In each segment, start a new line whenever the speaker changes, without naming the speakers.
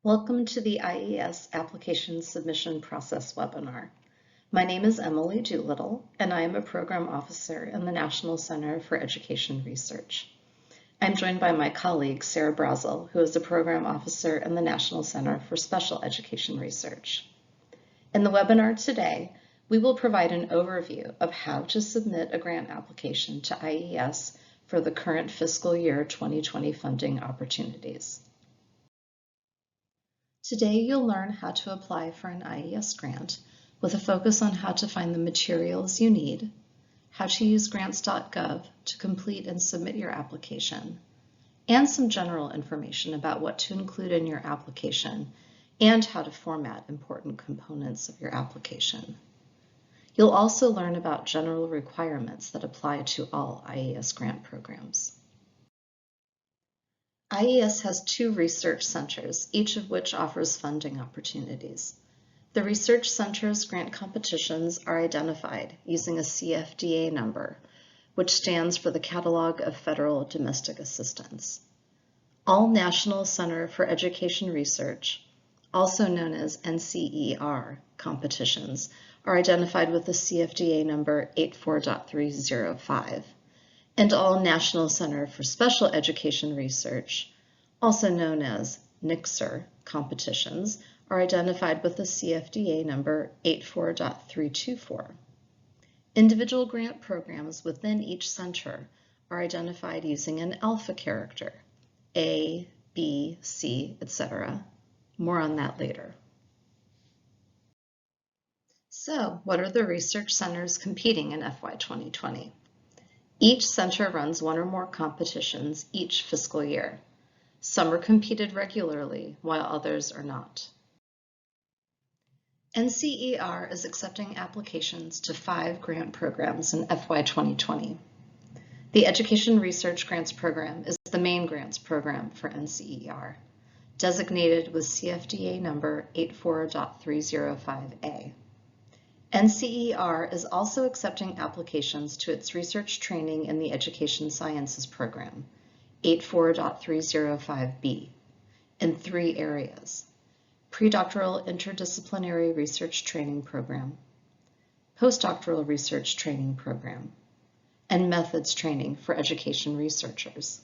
Welcome to the IES Application Submission Process webinar. My name is Emily Doolittle, and I am a Program Officer in the National Center for Education Research. I'm joined by my colleague, Sarah Brazel, who is a Program Officer in the National Center for Special Education Research. In the webinar today, we will provide an overview of how to submit a grant application to IES for the current fiscal year 2020 funding opportunities. Today, you'll learn how to apply for an IES grant with a focus on how to find the materials you need, how to use grants.gov to complete and submit your application, and some general information about what to include in your application and how to format important components of your application. You'll also learn about general requirements that apply to all IES grant programs. IES has 2 research centers, each of which offers funding opportunities. The research center's grant competitions are identified using a CFDA number, which stands for the Catalog of Federal Domestic Assistance. All National Center for Education Research, also known as NCER, competitions are identified with the CFDA number 84.305. And all National Center for Special Education Research, also known as NCER, competitions are identified with the CFDA number 84.324. Individual grant programs within each center are identified using an alpha character, A, B, C, etc. More on that later. So, what are the research centers competing in FY2020? Each center runs 1 or more competitions each fiscal year. Some are competed regularly, while others are not. NCER is accepting applications to 5 grant programs in FY2020. The Education Research Grants Program is the main grants program for NCER, designated with CFDA number 84.305A. NCER is also accepting applications to its research training in the Education Sciences Program, 84.305B, in 3 areas: Predoctoral Interdisciplinary Research Training Program, Postdoctoral Research Training Program, and Methods Training for Education Researchers.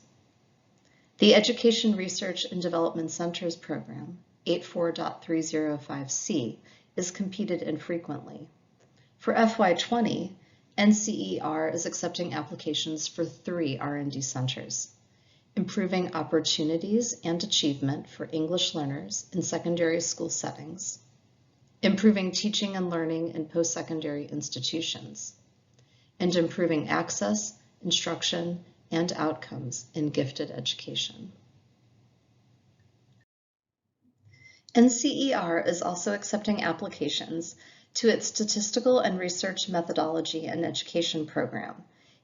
The Education Research and Development Centers Program, 84.305C, is competed infrequently. For FY20, NCER is accepting applications for 3 R&D centers: Improving Opportunities and Achievement for English Learners in Secondary School Settings, Improving Teaching and Learning in Post-Secondary Institutions, and Improving Access, Instruction, and Outcomes in Gifted Education. NCER is also accepting applications to its Statistical and Research Methodology and Education Program,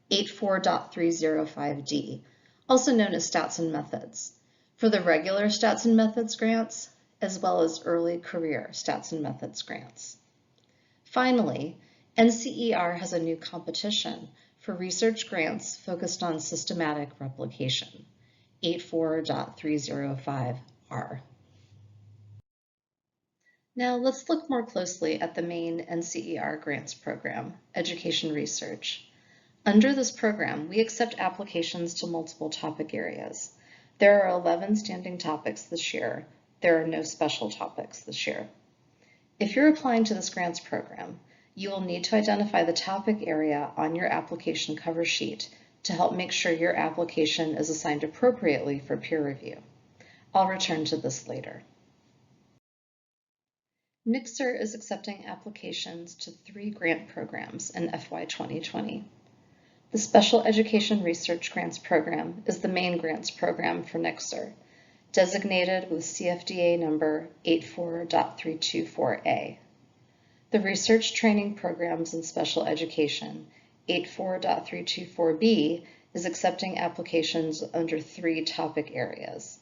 84.305D, also known as Stats and Methods, for the regular Stats and Methods grants, as well as early career Stats and Methods grants. Finally, NCER has a new competition for research grants focused on systematic replication, 84.305R. Now let's look more closely at the main NCER grants program, Education Research. Under this program, we accept applications to multiple topic areas. There are 11 standing topics this year. There are no special topics this year. If you're applying to this grants program, you will need to identify the topic area on your application cover sheet to help make sure your application is assigned appropriately for peer review. I'll return to this later. NCER is accepting applications to 3 grant programs in FY2020. The Special Education Research Grants Program is the main grants program for NCER, designated with CFDA number 84.324A. The Research Training Programs in Special Education, 84.324B, is accepting applications under 3 topic areas: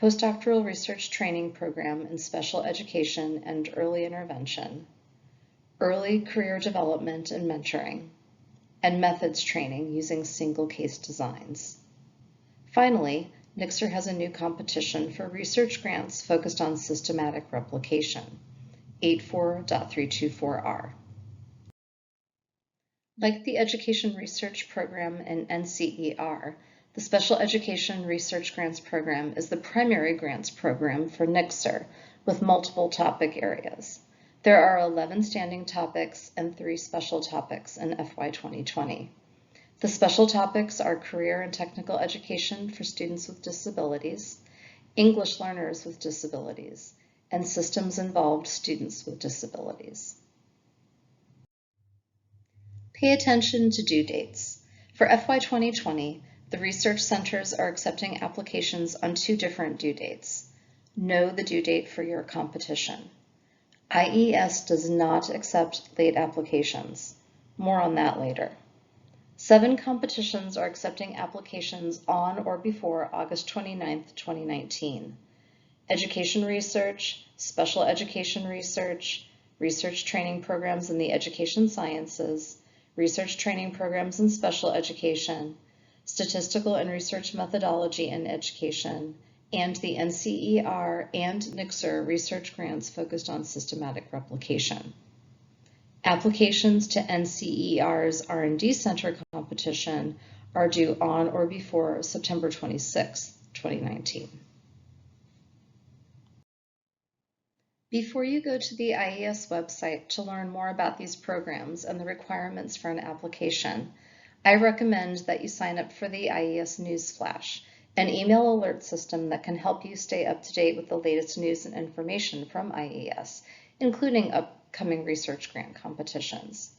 Postdoctoral Research Training Program in Special Education and Early Intervention, Early Career Development and Mentoring, and Methods Training using single case designs. Finally, NICSR has a new competition for research grants focused on systematic replication, 84.324R. Like the Education Research Program and NCER, the Special Education Research Grants Program is the primary grants program for NICSR with multiple topic areas. There are 11 standing topics and 3 special topics in FY2020. The special topics are career and technical education for students with disabilities, English learners with disabilities, and systems-involved students with disabilities. Pay attention to due dates. For FY2020, the research centers are accepting applications on 2 different due dates. Know the due date for your competition. IES does not accept late applications. More on that later. 7 competitions are accepting applications on or before August 29, 2019. Education research, special education research, research training programs in the education sciences, research training programs in special education, statistical and research methodology in education, and the NCER and NICSR research grants focused on systematic replication. Applications to NCER's R&D Center competition are due on or before September 26, 2019. Before you go to the IES website to learn more about these programs and the requirements for an application, I recommend that you sign up for the IES News Flash, an email alert system that can help you stay up to date with the latest news and information from IES, including upcoming research grant competitions.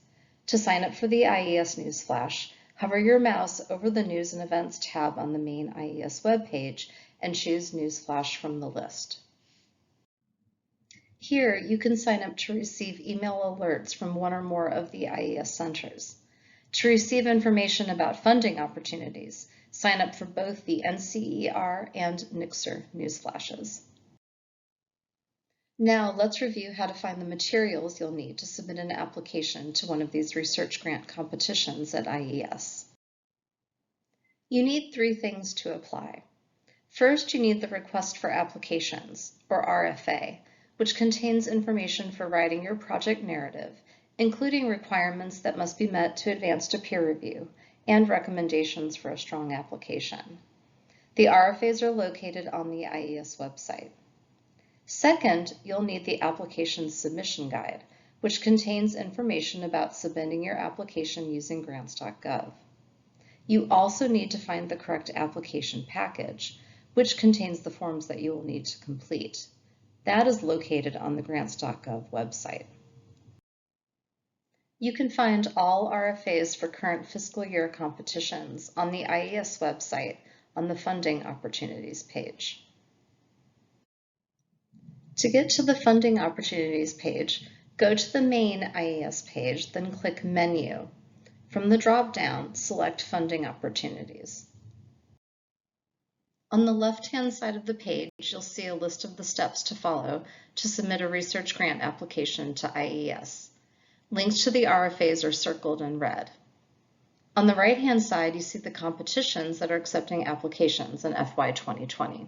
To sign up for the IES News Flash, hover your mouse over the News and Events tab on the main IES webpage and choose News Flash from the list. Here, you can sign up to receive email alerts from one or more of the IES centers. To receive information about funding opportunities, sign up for both the NCER and NICSR news flashes. Now, let's review how to find the materials you'll need to submit an application to one of these research grant competitions at IES. You need 3 things to apply. First, you need the Request for Applications, or RFA, which contains information for writing your project narrative, including requirements that must be met to advance to peer review and recommendations for a strong application. The RFAs are located on the IES website. Second, you'll need the Application Submission Guide, which contains information about submitting your application using grants.gov. You also need to find the correct application package, which contains the forms that you will need to complete. That is located on the grants.gov website. You can find all RFAs for current fiscal year competitions on the IES website on the Funding Opportunities page. To get to the Funding Opportunities page, go to the main IES page, then click Menu. From the drop-down, select Funding Opportunities. On the left-hand side of the page, you'll see a list of the steps to follow to submit a research grant application to IES. Links to the RFAs are circled in red. On the right-hand side, you see the competitions that are accepting applications in FY2020.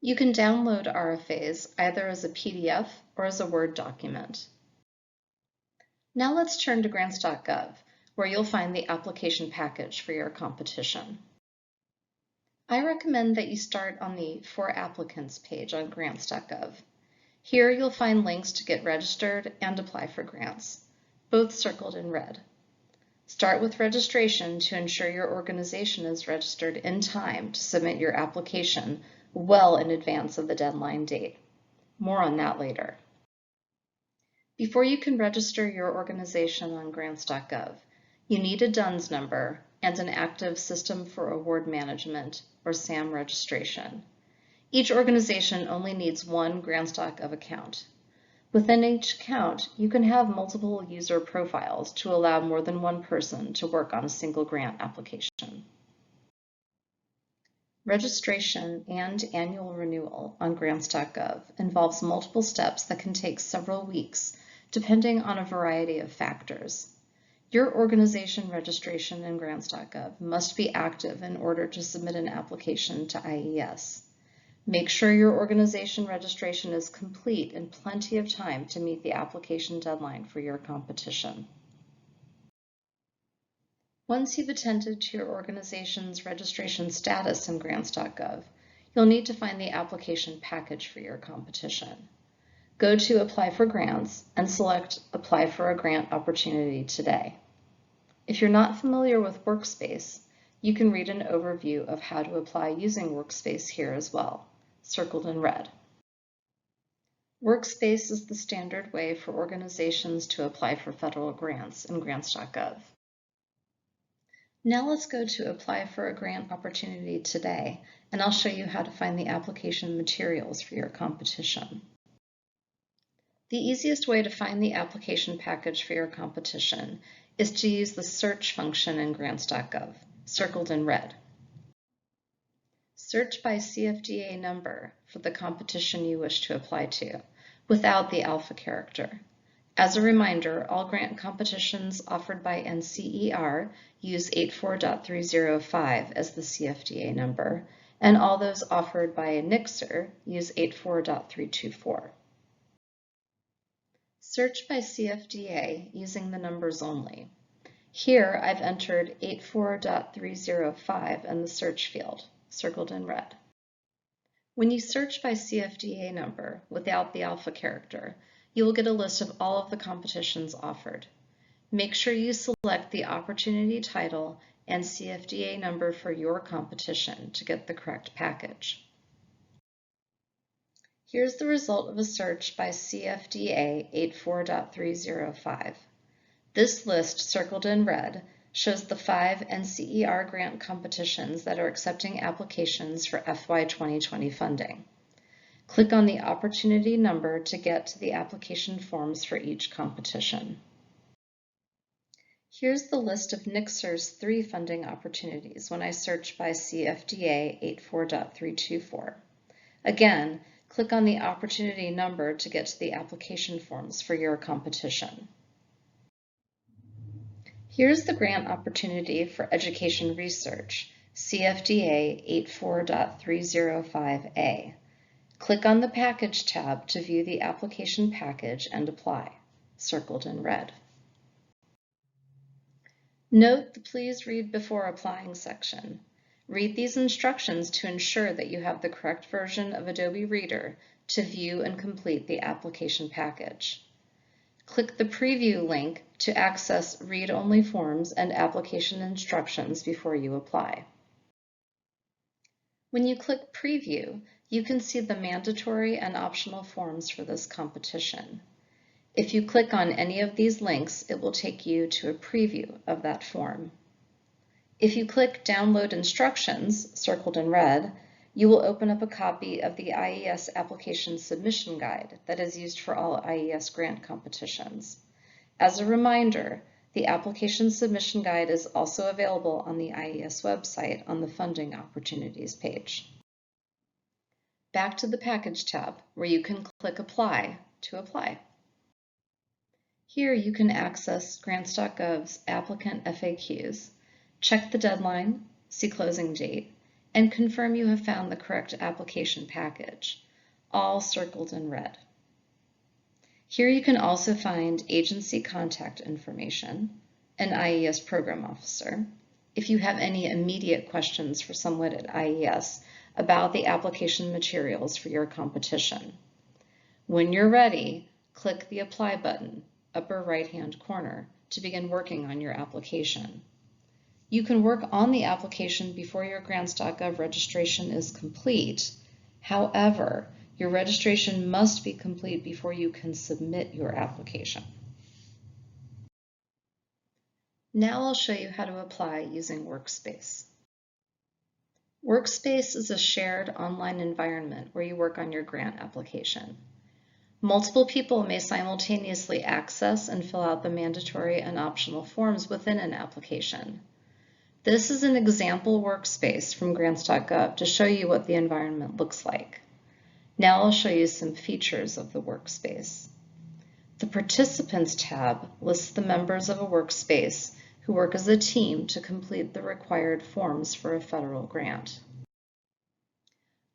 You can download RFAs either as a PDF or as a Word document. Now let's turn to grants.gov, where you'll find the application package for your competition. I recommend that you start on the For Applicants page on grants.gov. Here you'll find links to get registered and apply for grants, both circled in red. Start with registration to ensure your organization is registered in time to submit your application well in advance of the deadline date. More on that later. Before you can register your organization on grants.gov, you need a DUNS number and an active System for Award Management, or SAM, registration. Each organization only needs one grants.gov account. Within each account, you can have multiple user profiles to allow more than one person to work on a single grant application. Registration and annual renewal on grants.gov involves multiple steps that can take several weeks, depending on a variety of factors. Your organization registration in grants.gov must be active in order to submit an application to IES. Make sure your organization registration is complete in plenty of time to meet the application deadline for your competition. Once you've attended to your organization's registration status in grants.gov, you'll need to find the application package for your competition. Go to Apply for Grants and select Apply for a Grant Opportunity Today. If you're not familiar with Workspace, you can read an overview of how to apply using Workspace here as well, circled in red. Workspace is the standard way for organizations to apply for federal grants in grants.gov. Now let's go to Apply for a Grant Opportunity Today, and I'll show you how to find the application materials for your competition. The easiest way to find the application package for your competition is to use the search function in grants.gov, circled in red. Search by CFDA number for the competition you wish to apply to, without the alpha character. As a reminder, all grant competitions offered by NCER use 84.305 as the CFDA number, and all those offered by NCER use 84.324. Search by CFDA using the numbers only. Here I've entered 84.305 in the search field, circled in red. When you search by CFDA number without the alpha character, you will get a list of all of the competitions offered. Make sure you select the opportunity title and CFDA number for your competition to get the correct package. Here's the result of a search by CFDA 84.305. This list, circled in red, shows the 5 NCER grant competitions that are accepting applications for FY2020 funding. Click on the opportunity number to get to the application forms for each competition. Here's the list of NCER's 3 funding opportunities when I search by CFDA 84.324. Again, click on the opportunity number to get to the application forms for your competition. Here's the grant opportunity for education research, CFDA 84.305A. Click on the Package tab to view the application package and apply, circled in red. Note the Please Read Before Applying section. Read these instructions to ensure that you have the correct version of Adobe Reader to view and complete the application package. Click the Preview link to access read-only forms and application instructions before you apply. When you click Preview, you can see the mandatory and optional forms for this competition. If you click on any of these links, it will take you to a preview of that form. If you click Download Instructions, circled in red, you will open up a copy of the IES Application Submission Guide that is used for all IES grant competitions. As a reminder, the Application Submission Guide is also available on the IES website on the Funding Opportunities page. Back to the Package tab, where you can click Apply to apply. Here you can access grants.gov's applicant FAQs, check the deadline, see closing date, and confirm you have found the correct application package, all circled in red. Here you can also find agency contact information, an IES program officer, if you have any immediate questions for someone at IES about the application materials for your competition. When you're ready, click the Apply button, upper right-hand corner, to begin working on your application. You can work on the application before your grants.gov registration is complete. However, your registration must be complete before you can submit your application. Now I'll show you how to apply using Workspace. Workspace is a shared online environment where you work on your grant application. Multiple people may simultaneously access and fill out the mandatory and optional forms within an application. This is an example workspace from grants.gov to show you what the environment looks like. Now I'll show you some features of the workspace. The Participants tab lists the members of a workspace who work as a team to complete the required forms for a federal grant.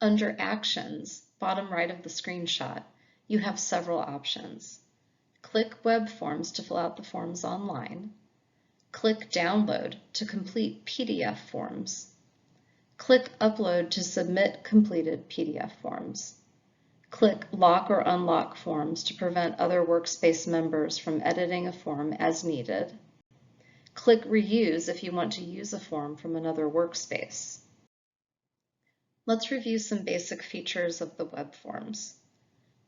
Under Actions, bottom right of the screenshot, you have several options. Click Web Forms to fill out the forms online. Click Download to complete PDF forms. Click Upload to submit completed PDF forms. Click Lock or Unlock Forms to prevent other workspace members from editing a form as needed. Click Reuse if you want to use a form from another workspace. Let's review some basic features of the web forms.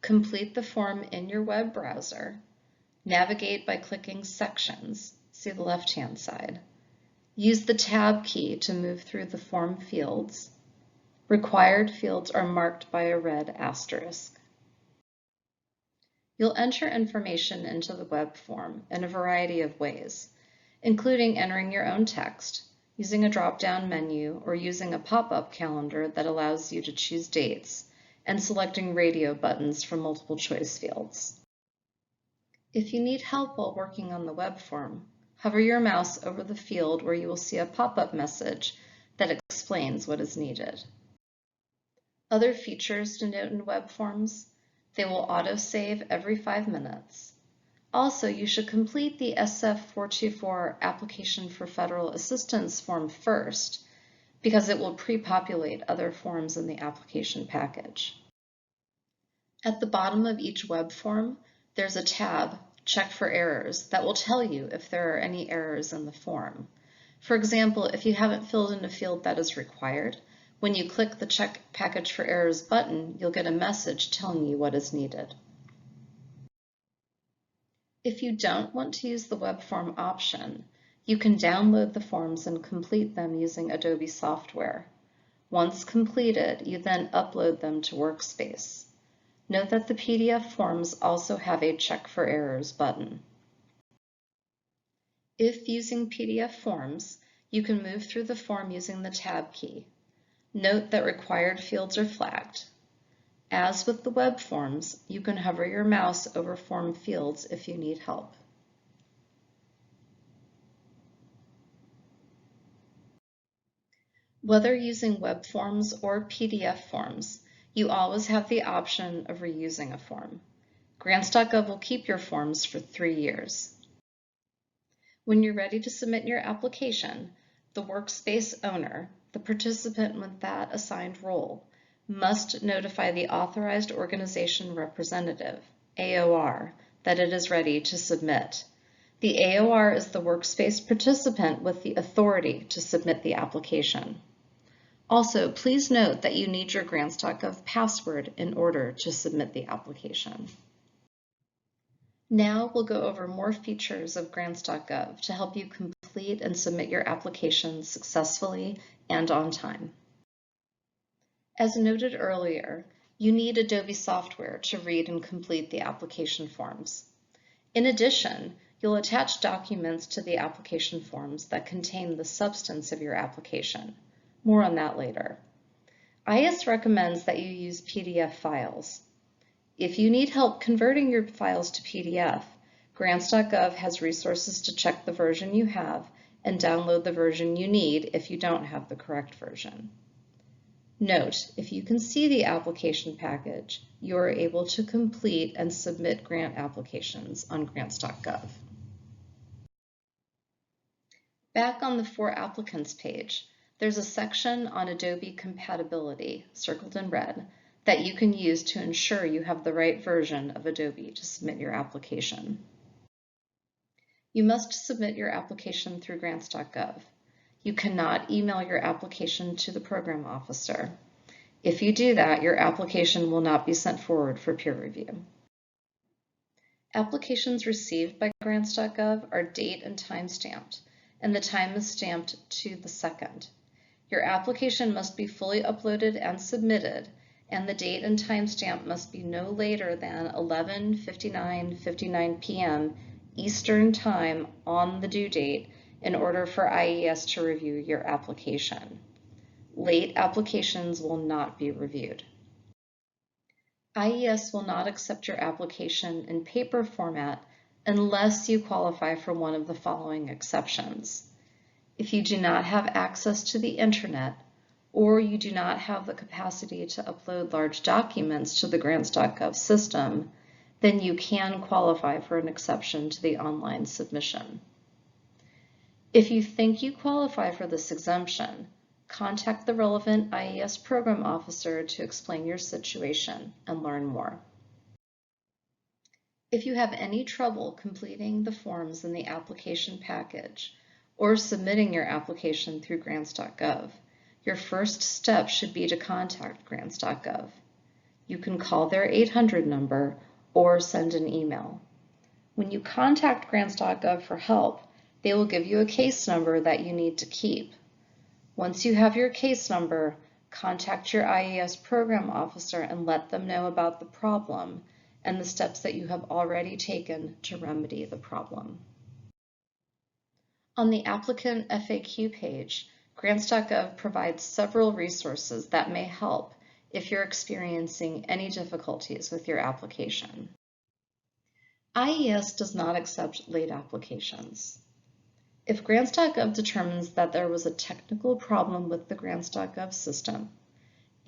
Complete the form in your web browser. Navigate by clicking Sections, see the left-hand side. Use the Tab key to move through the form fields. Required fields are marked by a red asterisk. You'll enter information into the web form in a variety of ways, including entering your own text, using a drop-down menu, or using a pop-up calendar that allows you to choose dates, and selecting radio buttons from multiple choice fields. If you need help while working on the web form, hover your mouse over the field where you will see a pop-up message that explains what is needed. Other features to note in web forms: they will auto-save every 5 minutes. Also, you should complete the SF424 Application for Federal Assistance form first, because it will pre-populate other forms in the application package. At the bottom of each web form, there's a tab, Check for Errors, that will tell you if there are any errors in the form. For example, if you haven't filled in a field that is required, when you click the Check Package for Errors button, you'll get a message telling you what is needed. If you don't want to use the web form option, you can download the forms and complete them using Adobe software. Once completed, you then upload them to Workspace. Note that the PDF forms also have a Check for Errors button. If using PDF forms, you can move through the form using the Tab key. Note that required fields are flagged. As with the web forms, you can hover your mouse over form fields if you need help. Whether using web forms or PDF forms, you always have the option of reusing a form. Grants.gov will keep your forms for 3 years. When you're ready to submit your application, the workspace owner, the participant with that assigned role, must notify the Authorized Organization Representative, AOR, that it is ready to submit. The AOR is the workspace participant with the authority to submit the application. Also, please note that you need your Grants.gov password in order to submit the application. Now we'll go over more features of Grants.gov to help you complete and submit your application successfully and on time. As noted earlier, you need Adobe software to read and complete the application forms. In addition, you'll attach documents to the application forms that contain the substance of your application. More on that later. IS recommends that you use PDF files. If you need help converting your files to PDF, Grants.gov has resources to check the version you have and download the version you need if you don't have the correct version. Note, if you can see the application package, you are able to complete and submit grant applications on Grants.gov. Back on the For Applicants page, there's a section on Adobe compatibility, circled in red, that you can use to ensure you have the right version of Adobe to submit your application. You must submit your application through Grants.gov. You cannot email your application to the program officer. If you do that, your application will not be sent forward for peer review. Applications received by Grants.gov are date and time stamped, and the time is stamped to the second. Your application must be fully uploaded and submitted, and the date and time stamp must be no later than 11:59 p.m. Eastern Time on the due date in order for IES to review your application. Late applications will not be reviewed. IES will not accept your application in paper format unless you qualify for one of the following exceptions. If you do not have access to the internet, or you do not have the capacity to upload large documents to the grants.gov system, then you can qualify for an exception to the online submission. If you think you qualify for this exemption, contact the relevant IES program officer to explain your situation and learn more. If you have any trouble completing the forms in the application package or submitting your application through grants.gov, your first step should be to contact grants.gov. You can call their 800 number or send an email. When you contact grants.gov for help, they will give you a case number that you need to keep. Once you have your case number, contact your IES program officer and let them know about the problem and the steps that you have already taken to remedy the problem. On the applicant FAQ page, grants.gov provides several resources that may help if you're experiencing any difficulties with your application. IES does not accept late applications. If grants.gov determines that there was a technical problem with the grants.gov system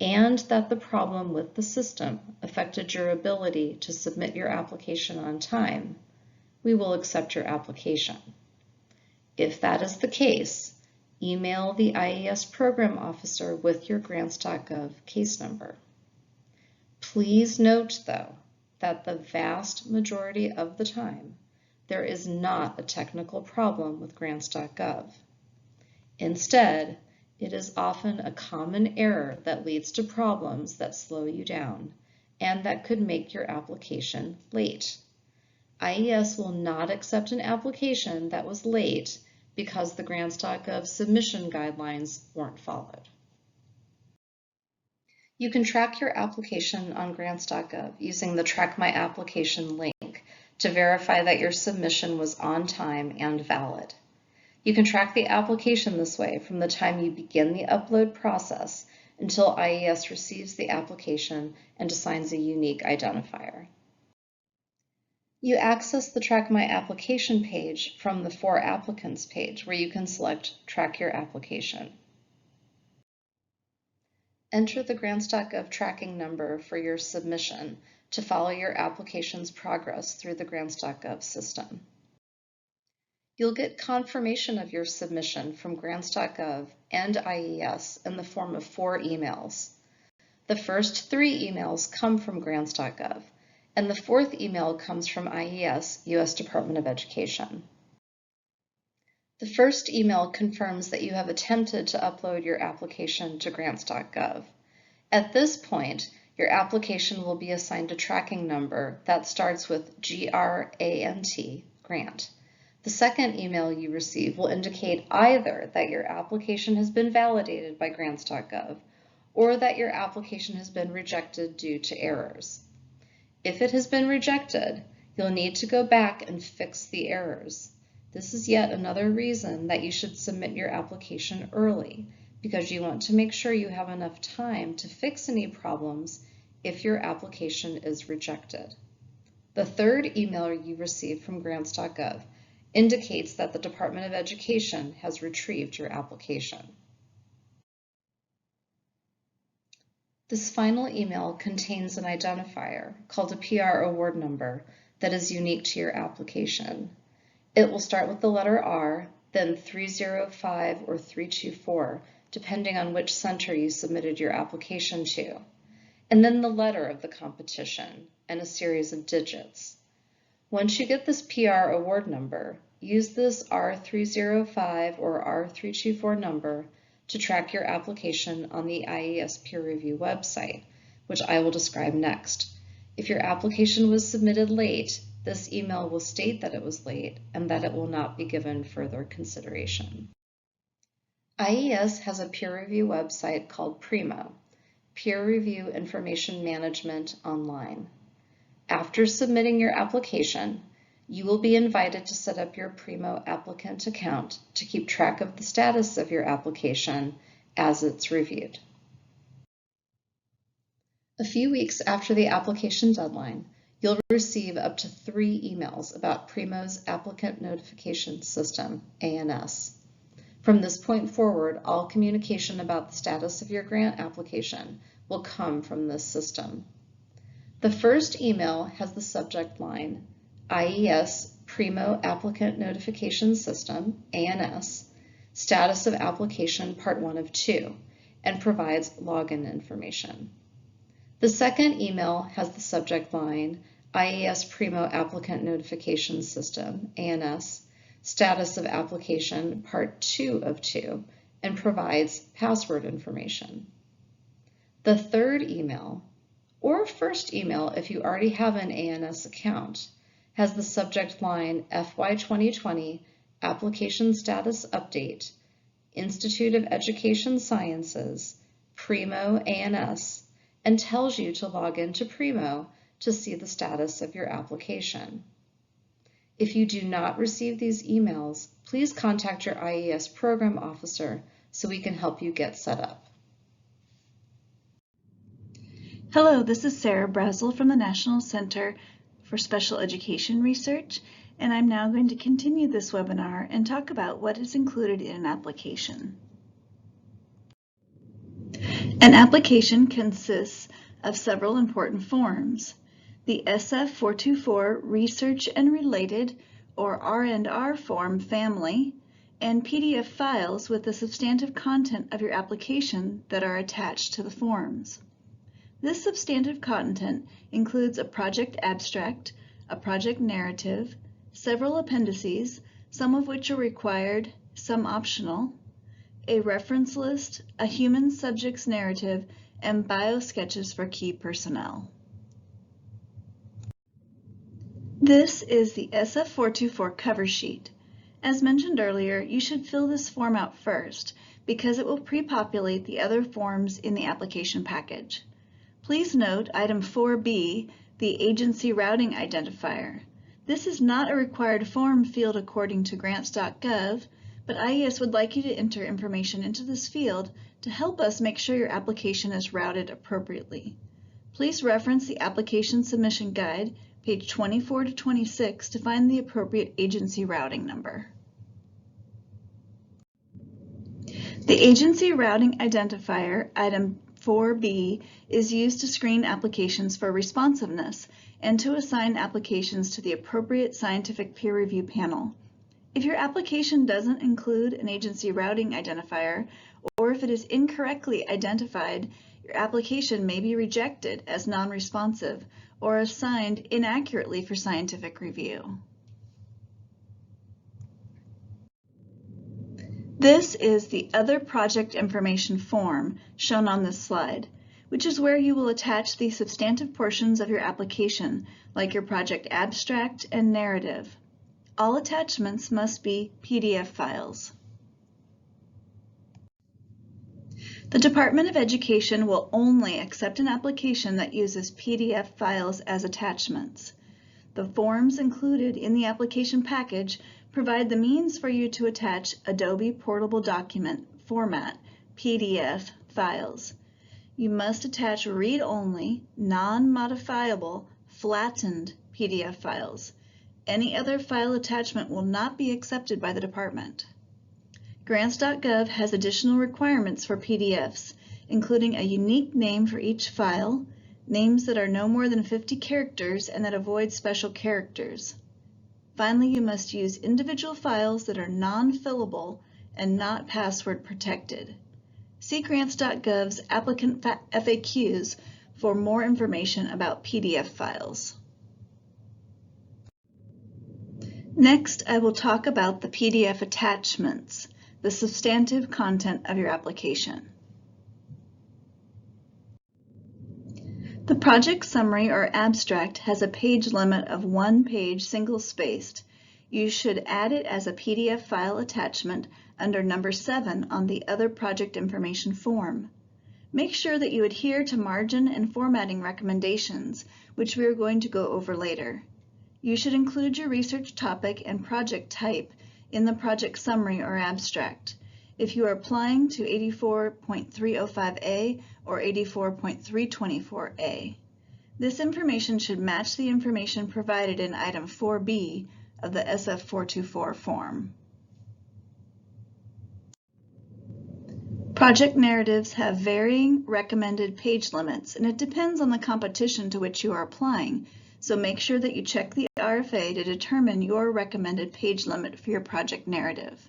and that the problem with the system affected your ability to submit your application on time, we will accept your application. If that is the case, email the IES program officer with your grants.gov case number. Please note, though, that the vast majority of the time, there is not a technical problem with grants.gov. Instead, it is often a common error that leads to problems that slow you down and that could make your application late. IES will not accept an application that was late because the grants.gov submission guidelines weren't followed. You can track your application on grants.gov using the Track My Application link to verify that your submission was on time and valid. You can track the application this way from the time you begin the upload process until IES receives the application and assigns a unique identifier. You access the Track My Application page from the For Applicants page, where you can select Track Your Application. Enter the grants.gov tracking number for your submission to follow your application's progress through the grants.gov system. You'll get confirmation of your submission from grants.gov and IES in the form of 4 emails. The first 3 emails come from grants.gov, and the 4th email comes from IES, U.S. Department of Education. The first email confirms that you have attempted to upload your application to grants.gov. At this point, your application will be assigned a tracking number that starts with GRANT, grant. The second email you receive will indicate either that your application has been validated by grants.gov or that your application has been rejected due to errors. If it has been rejected, you'll need to go back and fix the errors. This is yet another reason that you should submit your application early, because you want to make sure you have enough time to fix any problems if your application is rejected. The third email you receive from grants.gov indicates that the Department of Education has retrieved your application. This final email contains an identifier called a PR award number that is unique to your application. It will start with the letter R, then 305 or 324, depending on which center you submitted your application to, and then the letter of the competition and a series of digits. Once you get this PR award number, use this R305 or R324 number to track your application on the IES peer review website, which I will describe next. If your application was submitted late, this email will state that it was late and that it will not be given further consideration. IES has a peer review website called Primo, Peer Review Information Management Online. After submitting your application, you will be invited to set up your Primo applicant account to keep track of the status of your application as it's reviewed. A few weeks after the application deadline, you'll receive up to 3 emails about Primo's Applicant Notification System, ANS. From this point forward, all communication about the status of your grant application will come from this system. The first email has the subject line, IES Primo Applicant Notification System, ANS, Status of Application Part 1 of 2, and provides login information. The second email has the subject line, IES Primo Applicant Notification System, ANS, Status of Application Part 2 of 2, and provides password information. The third email, or first email if you already have an ANS account, has the subject line FY2020 Application Status Update, Institute of Education Sciences, Primo ANS, and tells you to log into Primo to see the status of your application. If you do not receive these emails, please contact your IES program officer so we can help you get set up.
Hello, this is Sarah Brazel from the National Center for Special Education Research, and I'm now going to continue this webinar and talk about what is included in an application. An application consists of several important forms. The SF424 Research and Related, or R&R form family, and PDF files with the substantive content of your application that are attached to the forms. This substantive content includes a project abstract, a project narrative, several appendices, some of which are required, some optional, a reference list, a human subject's narrative, and biosketches for key personnel. This is the SF424 cover sheet. As mentioned earlier, you should fill this form out first because it will pre-populate the other forms in the application package. Please note item 4B, the agency routing identifier. This is not a required form field according to grants.gov, but IES would like you to enter information into this field to help us make sure your application is routed appropriately. Please reference the application submission guide, page 24 to 26, to find the appropriate agency routing number. The agency routing identifier, item 4B, is used to screen applications for responsiveness and to assign applications to the appropriate scientific peer review panel. If your application doesn't include an agency routing identifier, or if it is incorrectly identified, your application may be rejected as non-responsive or assigned inaccurately for scientific review. This is the Other Project Information form shown on this slide, which is where you will attach the substantive portions of your application, like your project abstract and narrative. All attachments must be PDF files. The Department of Education will only accept an application that uses PDF files as attachments. The forms included in the application package provide the means for you to attach Adobe Portable Document format, PDF files. You must attach read-only, non-modifiable, flattened PDF files. Any other file attachment will not be accepted by the department. Grants.gov has additional requirements for PDFs, including a unique name for each file, names that are no more than 50 characters and that avoid special characters. Finally, you must use individual files that are non-fillable and not password protected. See Grants.gov's applicant FAQs for more information about PDF files. Next, I will talk about the PDF attachments, the substantive content of your application. The project summary or abstract has a page limit of 1 page single-spaced. You should add it as a PDF file attachment under number 7 on the Other Project Information form. Make sure that you adhere to margin and formatting recommendations, which we are going to go over later. You should include your research topic and project type in the project summary or abstract. if you are applying to 84.305A or 84.324A. This information should match the information provided in item 4B of the SF424 form. Project narratives have varying recommended page limits, and it depends on the competition to which you are applying, so make sure that you check the RFA to determine your recommended page limit for your project narrative.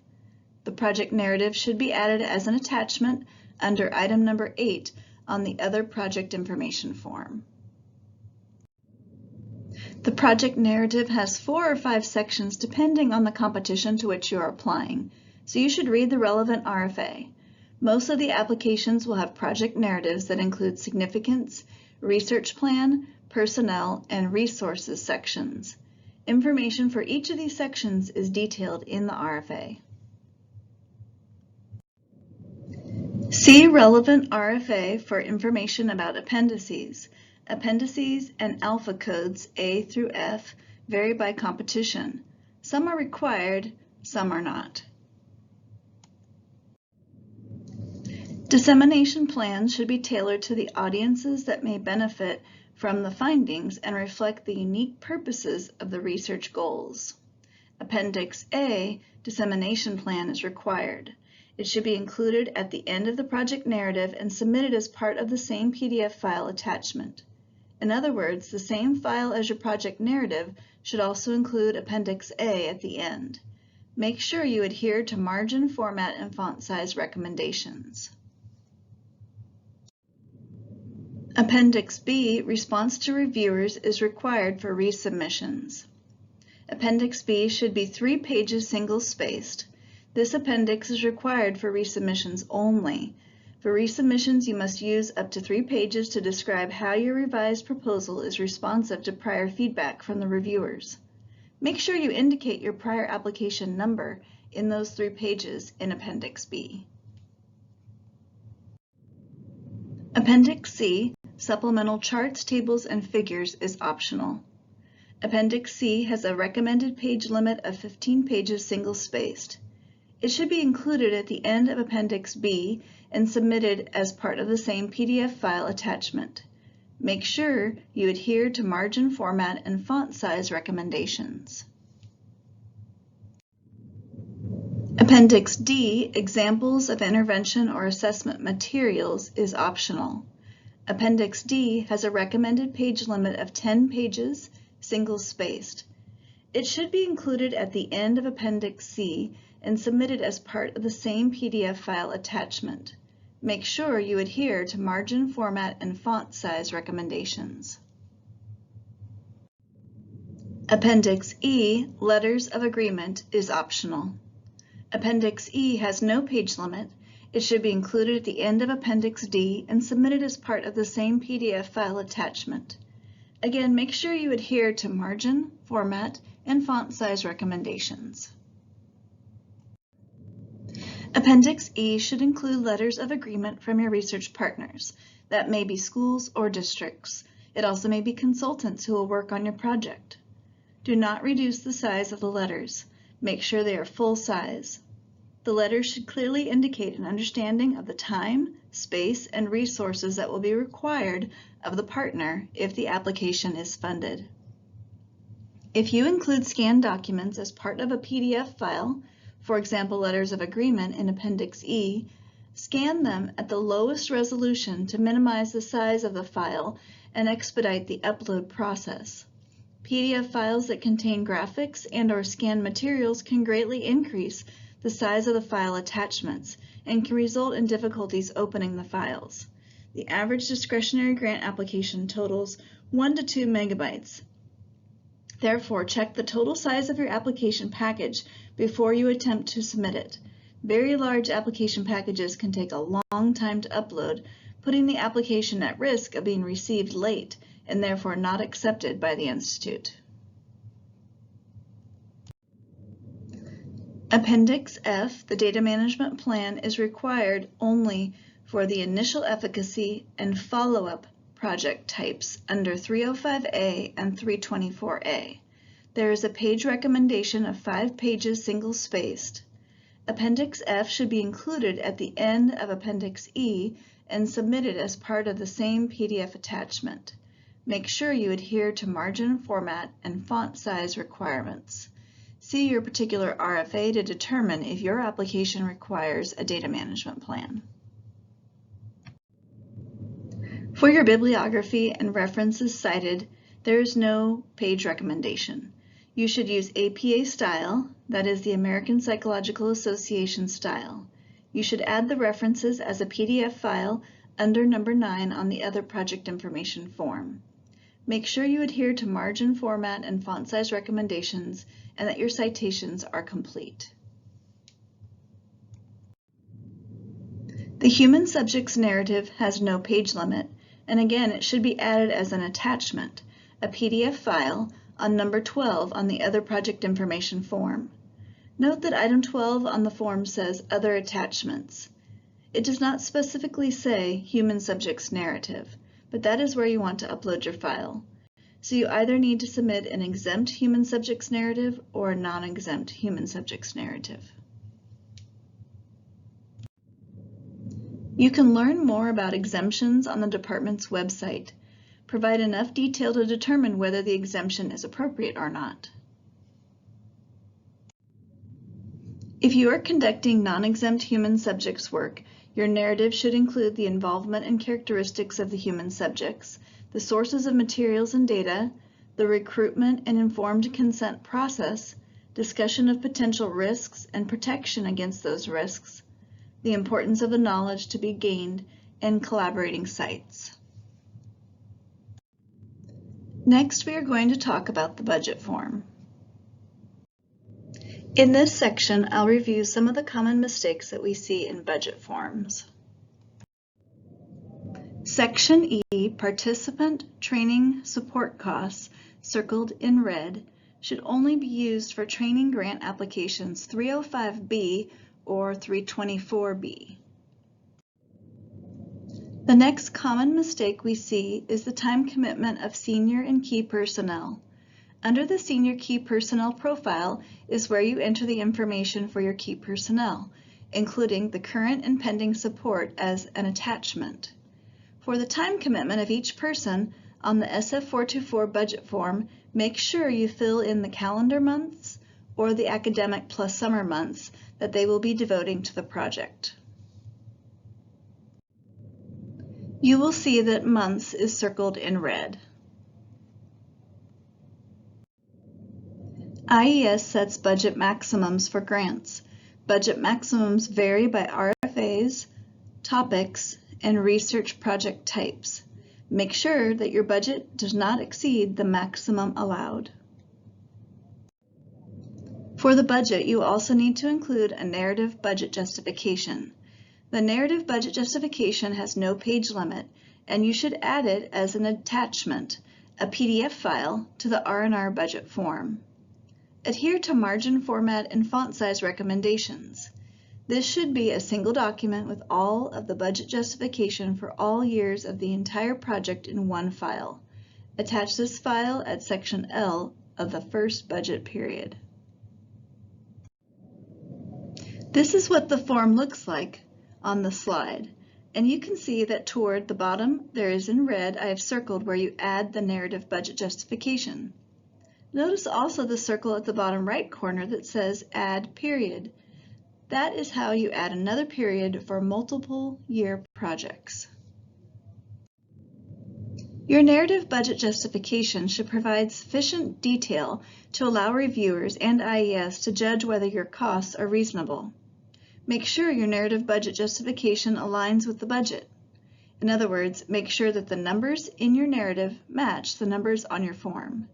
The project narrative should be added as an attachment under item number 8 on the Other Project Information form. The project narrative has 4 or 5 sections depending on the competition to which you are applying, so you should read the relevant RFA. Most of the applications will have project narratives that include significance, research plan, personnel, and resources sections. Information for each of these sections is detailed in the RFA. See relevant RFA for information about appendices. Appendices and alpha codes A through F vary by competition. Some are required, some are not. Dissemination plans should be tailored to the audiences that may benefit from the findings and reflect the unique purposes of the research goals. Appendix A dissemination plan is required. It should be included at the end of the project narrative and submitted as part of the same PDF file attachment. In other words, the same file as your project narrative should also include Appendix A at the end. Make sure you adhere to margin, format, and font size recommendations. Appendix B, response to reviewers, is required for resubmissions. Appendix B should be 3 pages single-spaced. This appendix is required for resubmissions only. For resubmissions, you must use up to 3 pages to describe how your revised proposal is responsive to prior feedback from the reviewers. Make sure you indicate your prior application number in those 3 pages in Appendix B. Appendix C, supplemental charts, tables, and figures, is optional. Appendix C has a recommended page limit of 15 pages single-spaced. It should be included at the end of Appendix B and submitted as part of the same PDF file attachment. Make sure you adhere to margin, format, and font size recommendations. Appendix D, examples of intervention or assessment materials, is optional. Appendix D has a recommended page limit of 10 pages, single-spaced. It should be included at the end of Appendix C and submitted as part of the same PDF file attachment. Make sure you adhere to margin, format, and font size recommendations. Appendix E, letters of agreement, is optional. Appendix E has no page limit. It should be included at the end of Appendix D and submitted as part of the same PDF file attachment. Again, make sure you adhere to margin, format, and font size recommendations. Appendix E should include letters of agreement from your research partners. That may be schools or districts. It also may be consultants who will work on your project. Do not reduce the size of the letters. Make sure they are full size. The letters should clearly indicate an understanding of the time, space, and resources that will be required of the partner if the application is funded. If you include scanned documents as part of a PDF file, for example, letters of agreement in Appendix E, scan them at the lowest resolution to minimize the size of the file and expedite the upload process. PDF files that contain graphics and/or scanned materials can greatly increase the size of the file attachments and can result in difficulties opening the files. The average discretionary grant application totals 1 to 2 megabytes. Therefore, check the total size of your application package before you attempt to submit it. Very large application packages can take a long time to upload, putting the application at risk of being received late and therefore not accepted by the Institute. Appendix F, the data management plan, is required only for the initial efficacy and follow-up project types under 305A and 324A. There is a page recommendation of 5 pages single-spaced. Appendix F should be included at the end of Appendix E and submitted as part of the same PDF attachment. Make sure you adhere to margin, format, and font size requirements. See your particular RFA to determine if your application requires a data management plan. For your bibliography and references cited, there is no page recommendation. You should use APA style, that is the American Psychological Association style. You should add the references as a PDF file under number 9 on the other project information form. Make sure you adhere to margin, format, and font size recommendations and that your citations are complete. The human subject's narrative has no page limit, and again, it should be added as an attachment, a PDF file, on number 12 on the other project information form. Note that item 12 on the form says Other Attachments. It does not specifically say Human Subject's Narrative, but that is where you want to upload your file. So you either need to submit an exempt Human Subject's Narrative or a non-exempt Human Subject's Narrative. You can learn more about exemptions on the department's website. Provide enough detail to determine whether the exemption is appropriate or not. If you are conducting non-exempt human subjects work, your narrative should include the involvement and characteristics of the human subjects, the sources of materials and data, the recruitment and informed consent process, discussion of potential risks and protection against those risks, the importance of the knowledge to be gained, and collaborating sites. Next, we are going to talk about the budget form. In this section, I'll review some of the common mistakes that we see in budget forms. Section E, Participant Training Support Costs, circled in red, should only be used for training grant applications 305B or 324B. The next common mistake we see is the time commitment of senior and key personnel. Under the senior key personnel profile is where you enter the information for your key personnel, including the current and pending support as an attachment. For the time commitment of each person on the SF424 budget form, make sure you fill in the calendar months or the academic plus summer months that they will be devoting to the project. You will see that months is circled in red. IES sets budget maximums for grants. Budget maximums vary by RFAs, topics, and research project types. Make sure that your budget does not exceed the maximum allowed. For the budget, you also need to include a narrative budget justification. The narrative budget justification has no page limit, and you should add it as an attachment, a PDF file, to the R&R budget form. Adhere to margin, format, and font size recommendations. This should be a single document with all of the budget justification for all years of the entire project in one file. Attach this file at section L of the first budget period. This is what the form looks like on the slide, and you can see that toward the bottom there is in red I have circled where you add the narrative budget justification. Notice also the circle at the bottom right corner that says Add Period. That is how you add another period for multiple year projects. Your narrative budget justification should provide sufficient detail to allow reviewers and IES to judge whether your costs are reasonable. Make sure your narrative budget justification aligns with the budget. In other words, make sure that the numbers in your narrative match the numbers on your form.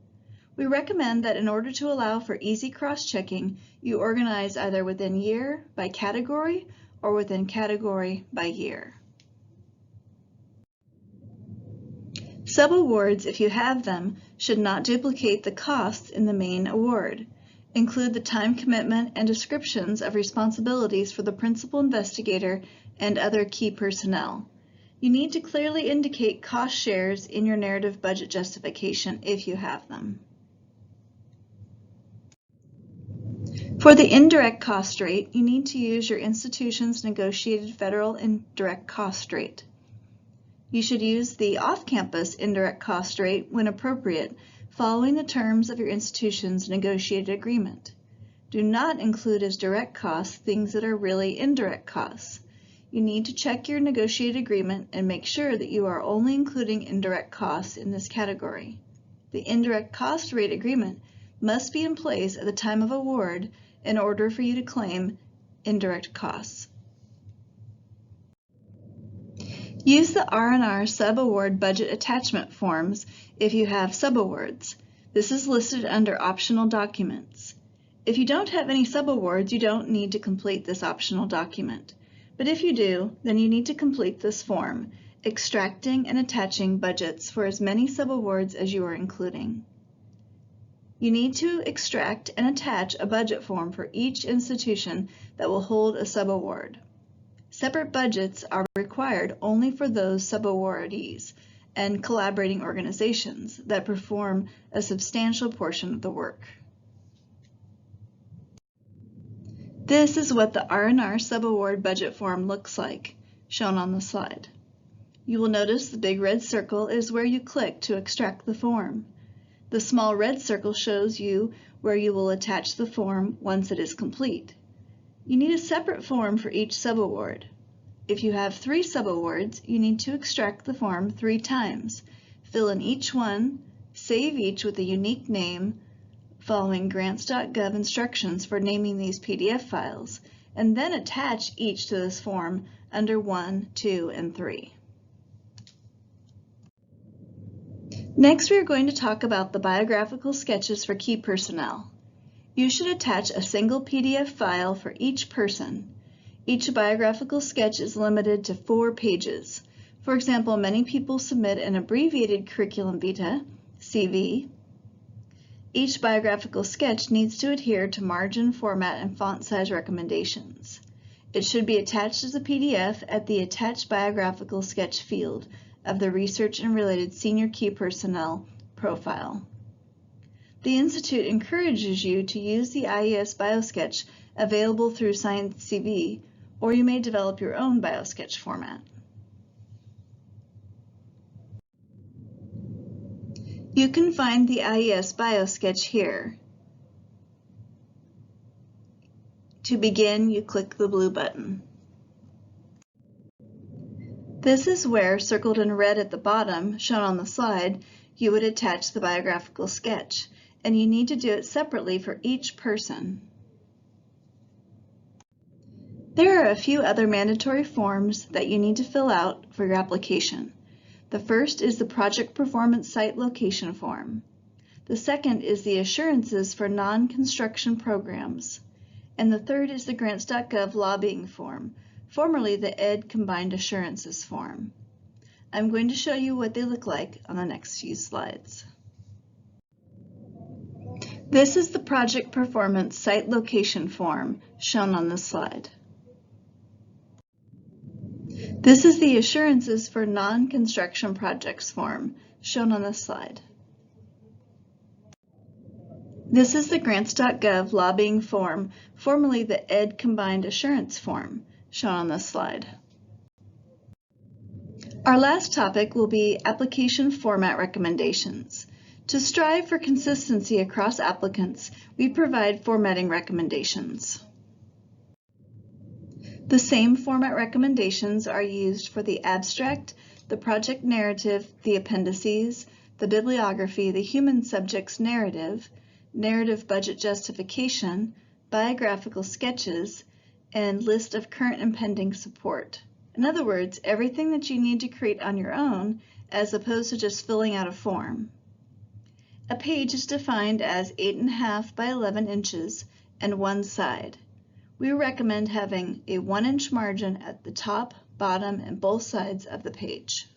We recommend that in order to allow for easy cross-checking, you organize either within year by category or within category by year. Subawards, if you have them, should not duplicate the costs in the main award. Include the time commitment and descriptions of responsibilities for the principal investigator and other key personnel. You need to clearly indicate cost shares in your narrative budget justification if you have them. For the indirect cost rate, you need to use your institution's negotiated federal indirect cost rate. You should use the off-campus indirect cost rate when appropriate, following the terms of your institution's negotiated agreement. Do not include as direct costs things that are really indirect costs. You need to check your negotiated agreement and make sure that you are only including indirect costs in this category. The indirect cost rate agreement must be in place at the time of award in order for you to claim indirect costs. Use the R&R sub-award budget attachment forms if you have subawards. This is listed under optional documents. If you don't have any subawards, you don't need to complete this optional document. But if you do, then you need to complete this form, extracting and attaching budgets for as many subawards as you are including. You need to extract and attach a budget form for each institution that will hold a subaward. Separate budgets are required only for those subawardees and collaborating organizations that perform a substantial portion of the work. This is what the R&R subaward budget form looks like, shown on the slide. You will notice the big red circle is where you click to extract the form. The small red circle shows you where you will attach the form once it is complete. You need a separate form for each subaward. If you have 3 subawards, you need to extract the form 3 times, fill in each one, save each with a unique name, following grants.gov instructions for naming these PDF files, and then attach each to this form under 1, 2, and 3. Next, we are going to talk about the biographical sketches for key personnel. You should attach a single PDF file for each person. Each biographical sketch is limited to 4 pages. For example, many people submit an abbreviated curriculum vitae, CV. Each biographical sketch needs to adhere to margin, format, and font size recommendations. It should be attached as a PDF at the Attach Biographical Sketch field of the Research and Related Senior Key Personnel profile. The Institute encourages you to use the IES BioSketch available through Science CV, or you may develop your own BioSketch format. You can find the IES BioSketch here. To begin, you click the blue button. This is where, circled in red at the bottom, shown on the slide, you would attach the biographical sketch, and you need to do it separately for each person. There are a few other mandatory forms that you need to fill out for your application. The first is the Project Performance Site Location form. The second is the Assurances for Non-Construction Programs. And the third is the Grants.gov Lobbying form, formerly the Ed Combined Assurances form. I'm going to show you what they look like on the next few slides. This is the Project Performance Site Location form shown on this slide. This is the Assurances for Non-Construction Projects form, shown on this slide. This is the Grants.gov Lobbying form, formerly the Ed Combined Assurance form, shown on this slide. Our last topic will be application format recommendations. To strive for consistency across applicants, we provide formatting recommendations. The same format recommendations are used for the abstract, the project narrative, the appendices, the bibliography, the human subjects narrative, narrative budget justification, biographical sketches, and list of current and pending support. In other words, everything that you need to create on your own as opposed to just filling out a form. A page is defined as 8.5 by 11 inches and one side. We recommend having a 1-inch margin at the top, bottom, and both sides of the page.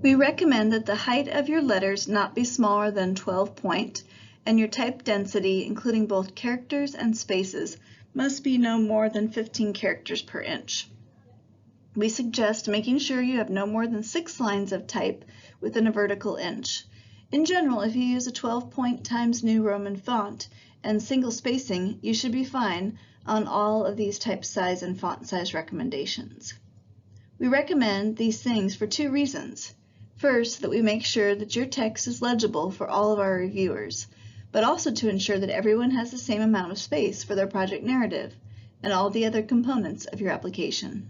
We recommend that the height of your letters not be smaller than 12 point, and your type density, including both characters and spaces, must be no more than 15 characters per inch. We suggest making sure you have no more than 6 lines of type within a vertical inch. In general, if you use a 12 point Times New Roman font and single spacing, you should be fine on all of these type size and font size recommendations. We recommend these things for two reasons. First, that we make sure that your text is legible for all of our reviewers, but also to ensure that everyone has the same amount of space for their project narrative and all the other components of your application.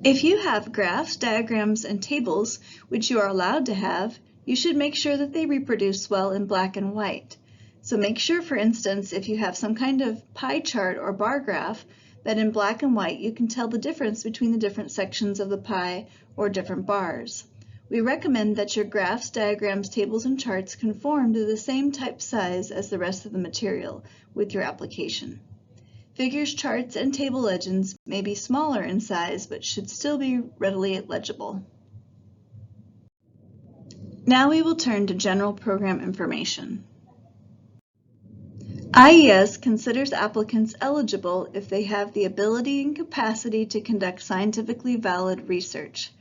If you have graphs, diagrams, and tables, which you are allowed to have, you should make sure that they reproduce well in black and white. So make sure, for instance, if you have some kind of pie chart or bar graph, that in black and white you can tell the difference between the different sections of the pie or different bars. We recommend that your graphs, diagrams, tables, and charts conform to the same type size as the rest of the material with your application. Figures, charts, and table legends may be smaller in size but should still be readily legible. Now we will turn to general program information. IES considers applicants eligible if they have the ability and capacity to conduct scientifically valid research.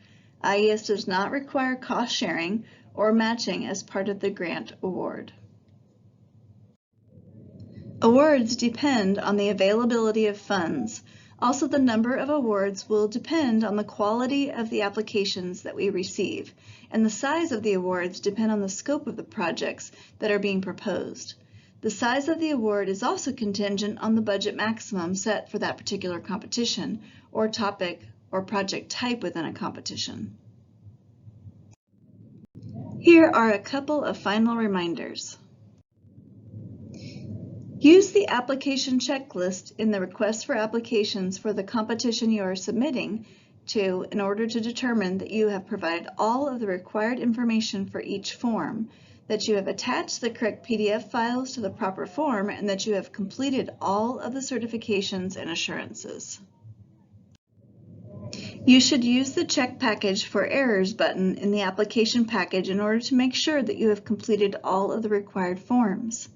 IES does not require cost sharing or matching as part of the grant award. Awards depend on the availability of funds. Also, the number of awards will depend on the quality of the applications that we receive, and the size of the awards depend on the scope of the projects that are being proposed. The size of the award is also contingent on the budget maximum set for that particular competition, or topic, or project type within a competition. Here are a couple of final reminders. Use the application checklist in the request for applications for the competition you are submitting to in order to determine that you have provided all of the required information for each form, that you have attached the correct PDF files to the proper form, and that you have completed all of the certifications and assurances. You should use the Check Package for Errors button in the application package in order to make sure that you have completed all of the required forms.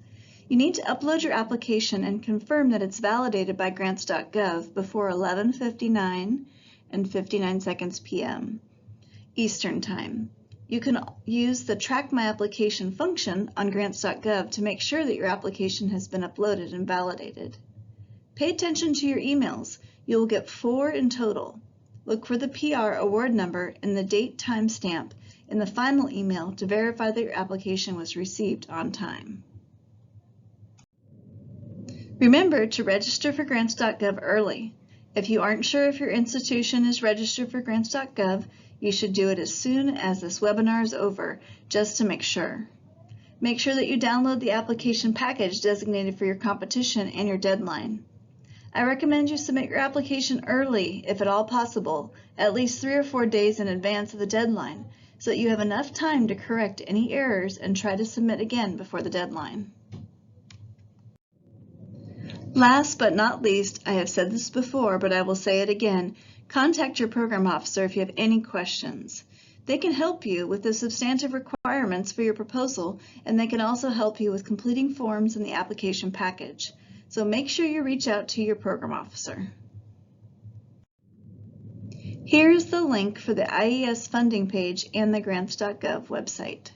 You need to upload your application and confirm that it's validated by grants.gov before 11:59 and 59 seconds p.m. Eastern Time. You can use the Track My Application function on grants.gov to make sure that your application has been uploaded and validated. Pay attention to your emails. You will get 4 in total. Look for the PR award number and the date timestamp in the final email to verify that your application was received on time. Remember to register for grants.gov early. If you aren't sure if your institution is registered for grants.gov, you should do it as soon as this webinar is over, just to make sure. Make sure that you download the application package designated for your competition and your deadline. I recommend you submit your application early, if at all possible, at least 3 or 4 days in advance of the deadline, so that you have enough time to correct any errors and try to submit again before the deadline. Last but not least, I have said this before, but I will say it again, contact your program officer if you have any questions. They can help you with the substantive requirements for your proposal, and they can also help you with completing forms in the application package. So make sure you reach out to your program officer. Here is the link for the IES funding page and the grants.gov website.